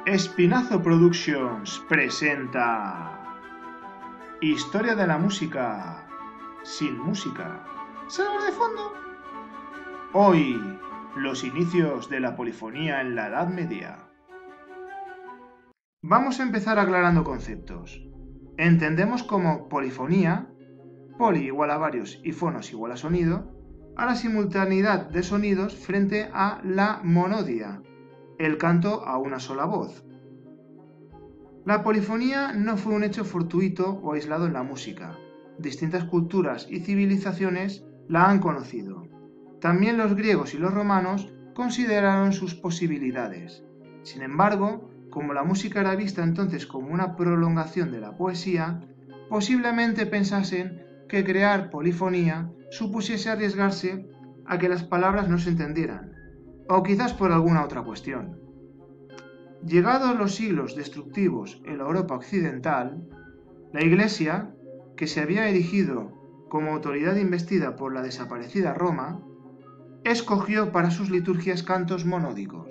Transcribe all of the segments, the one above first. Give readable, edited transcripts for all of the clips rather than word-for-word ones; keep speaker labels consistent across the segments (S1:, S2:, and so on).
S1: Espinazo Productions presenta Historia de la música sin música. ¡Salud de fondo! Hoy, los inicios de la polifonía en la Edad Media. Vamos a empezar aclarando conceptos. Entendemos como polifonía, poli igual a varios y fonos igual a sonido, a la simultaneidad de sonidos frente a la monodia, el canto a una sola voz. La polifonía no fue un hecho fortuito o aislado en la música. Distintas culturas y civilizaciones la han conocido. También los griegos y los romanos consideraron sus posibilidades. Sin embargo, como la música era vista entonces como una prolongación de la poesía, posiblemente pensasen que crear polifonía supusiese arriesgarse a que las palabras no se entendieran, o quizás por alguna otra cuestión. Llegados los siglos destructivos en la Europa occidental, la Iglesia, que se había erigido como autoridad investida por la desaparecida Roma, escogió para sus liturgias cantos monódicos.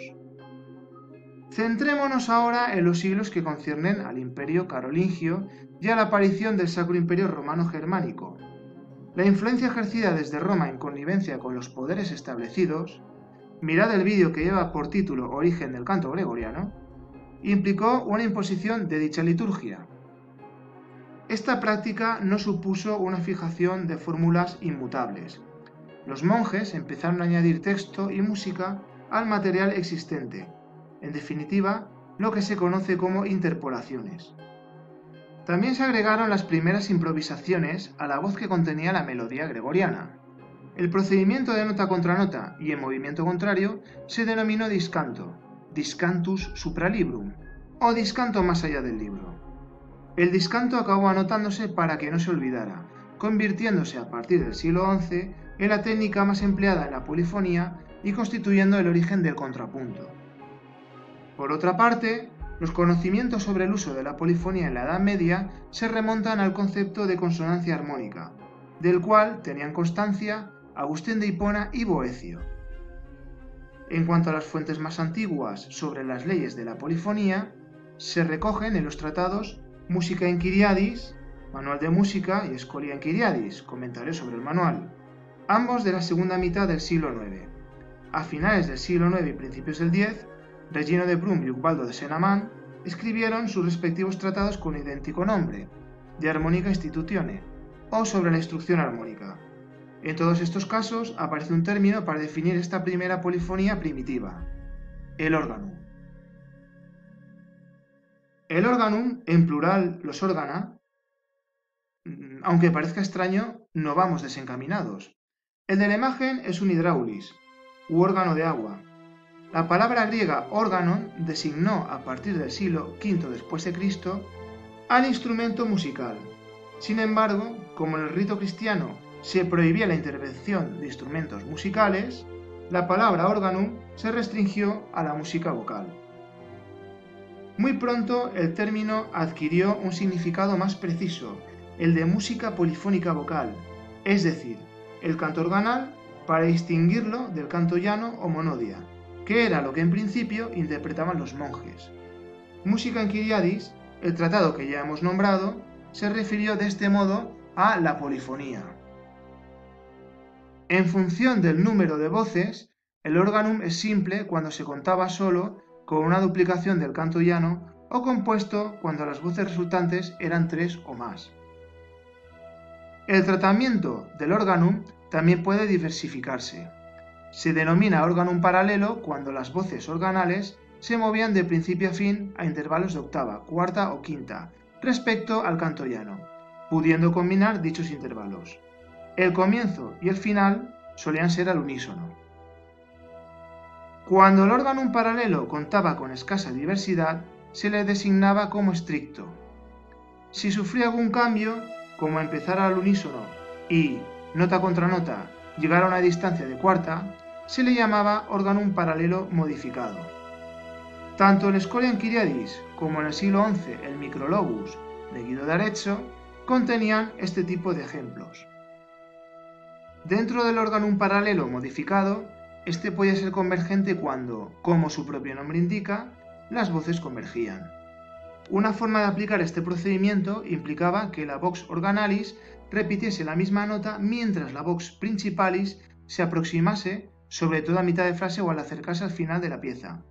S1: Centrémonos ahora en los siglos que conciernen al Imperio Carolingio y a la aparición del Sacro Imperio Romano Germánico. La influencia ejercida desde Roma en connivencia con los poderes establecidos, mirad el vídeo que lleva por título Origen del canto gregoriano, implicó una imposición de dicha liturgia. Esta práctica no supuso una fijación de fórmulas inmutables. Los monjes empezaron a añadir texto y música al material existente, en definitiva, lo que se conoce como interpolaciones. También se agregaron las primeras improvisaciones a la voz que contenía la melodía gregoriana. El procedimiento de nota contra nota y en movimiento contrario se denominó discanto, discantus supralibrum, o discanto más allá del libro. El discanto acabó anotándose para que no se olvidara, convirtiéndose a partir del siglo XI en la técnica más empleada en la polifonía y constituyendo el origen del contrapunto. Por otra parte, los conocimientos sobre el uso de la polifonía en la Edad Media se remontan al concepto de consonancia armónica, del cual tenían constancia Agustín de Hipona y Boecio. En cuanto a las fuentes más antiguas sobre las leyes de la polifonía, se recogen en los tratados Musica Enchiriadis, Manual de Música y Scholia Enchiriadis, comentarios sobre el manual, ambos de la segunda mitad del siglo IX. A finales del siglo IX y principios del X, Regino de Prum y Ubaldo de Senamán escribieron sus respectivos tratados con idéntico nombre, De Harmonica Institutione, o sobre la instrucción armónica. En todos estos casos aparece un término para definir esta primera polifonía primitiva, el órganum. El órganum, en plural los órgana, aunque parezca extraño, no vamos desencaminados. El de la imagen es un hidráulis, u órgano de agua. La palabra griega órganon designó a partir del siglo V después de Cristo al instrumento musical. Sin embargo, como en el rito cristiano se prohibía la intervención de instrumentos musicales, la palabra organum se restringió a la música vocal. Muy pronto el término adquirió un significado más preciso, el de música polifónica vocal, es decir, el canto organal para distinguirlo del canto llano o monodia, que era lo que en principio interpretaban los monjes. Musica Enchiriadis, el tratado que ya hemos nombrado, se refirió de este modo a la polifonía. En función del número de voces, el órganum es simple cuando se contaba solo con una duplicación del canto llano o compuesto cuando las voces resultantes eran 3 o más. El tratamiento del órganum también puede diversificarse. Se denomina órganum paralelo cuando las voces organales se movían de principio a fin a intervalos de octava, cuarta o quinta, respecto al canto llano, pudiendo combinar dichos intervalos. El comienzo y el final solían ser al unísono. Cuando el órganum paralelo contaba con escasa diversidad, se le designaba como estricto. Si sufría algún cambio, como empezar al unísono y, nota contra nota, llegar a una distancia de cuarta, se le llamaba órganum paralelo modificado. Tanto en Scholia Enchiriadis como en el siglo XI el Microlobus de Guido de Arezzo contenían este tipo de ejemplos. Dentro del órganum paralelo modificado, este puede ser convergente cuando, como su propio nombre indica, las voces convergían. Una forma de aplicar este procedimiento implicaba que la vox organalis repitiese la misma nota mientras la vox principalis se aproximase, sobre todo a mitad de frase o al acercarse al final de la pieza.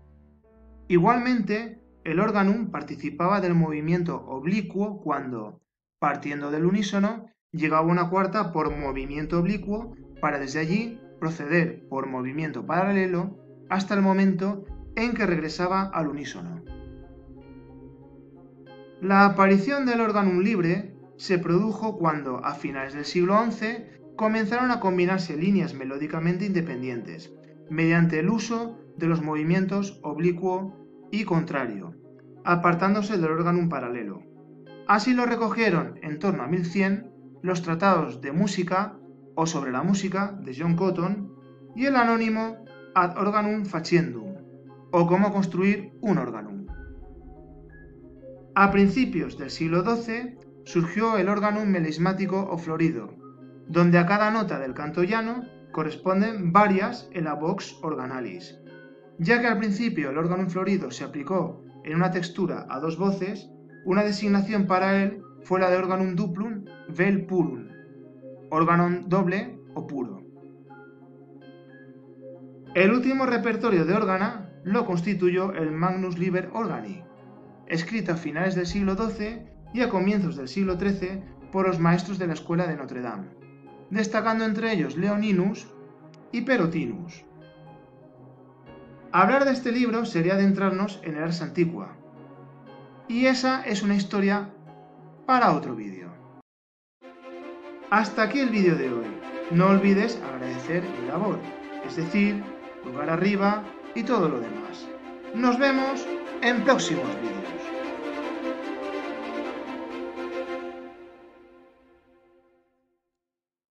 S1: Igualmente, el organum participaba del movimiento oblicuo cuando, partiendo del unísono, llegaba una cuarta por movimiento oblicuo para desde allí proceder por movimiento paralelo hasta el momento en que regresaba al unísono. La aparición del organum libre se produjo cuando, a finales del siglo XI, comenzaron a combinarse líneas melódicamente independientes, mediante el uso de los movimientos oblicuo y contrario, apartándose del organum paralelo. Así lo recogieron en torno a 1100 los tratados de música o sobre la música de John Cotton y el anónimo Ad Organum Faciendum, o cómo construir un organum. A principios del siglo XII surgió el organum melismático o florido, donde a cada nota del canto llano corresponden varias en la vox organalis. Ya que al principio el organum florido se aplicó en una textura a dos voces, una designación para él fue la de organum duplum vel purum, órgano doble o puro. El último repertorio de órgana lo constituyó el Magnus Liber Organi, escrito a finales del siglo XII y a comienzos del siglo XIII por los maestros de la escuela de Notre Dame, destacando entre ellos Leoninus y Perotinus. Hablar de este libro sería adentrarnos en el Ars Antiqua, y esa es una historia para otro vídeo. Hasta aquí el vídeo de hoy. No olvides agradecer mi labor, es decir, pulgar arriba y todo lo demás. Nos vemos en próximos vídeos.